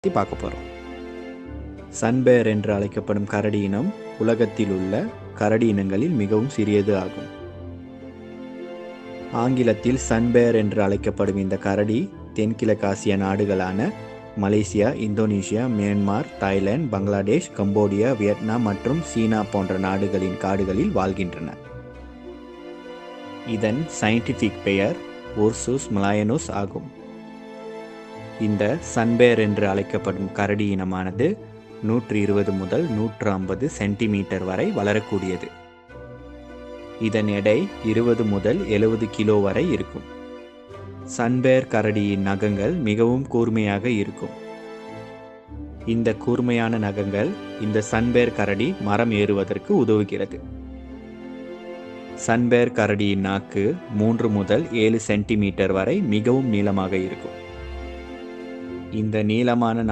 பற்றி பார்க்க போகிறோம். சன்பேர் என்று அழைக்கப்படும் கரடி இனம் உலகத்தில் உள்ள கரடி இனங்களில் மிகவும் சிறியது ஆகும். ஆங்கிலத்தில் சன்பேர் என்று அழைக்கப்படும் இந்த கரடி தென்கிழக்காசிய நாடுகளான Malaysia, Indonesia, Myanmar, Thailand, Bangladesh, Cambodia, Vietnam மற்றும் சீனா போன்ற நாடுகளின் காடுகளில் வாழ்கின்றன. இதன் சயின்டிஃபிக் பெயர் உர்சுஸ் மலாயனுஸ் ஆகும். இந்த சன்பேர் என்று அழைக்கப்படும் கரடி இனமானது 120 முதல் 150 சென்டிமீட்டர் வரை வளரக்கூடியது. இதன் எடை 20 முதல் 70 கிலோ வரை இருக்கும். சன்பேர் கரடியின் நகங்கள் மிகவும் கூர்மையாக இருக்கும். இந்த கூர்மையான நகங்கள் இந்த சன்பேர் கரடி மரம் ஏறுவதற்கு உதவுகிறது. சன்பேர் கரடியின் நாக்கு 3 முதல் 7 சென்டிமீட்டர் வரை மிகவும் நீளமாக இருக்கும். இந்த நீளமான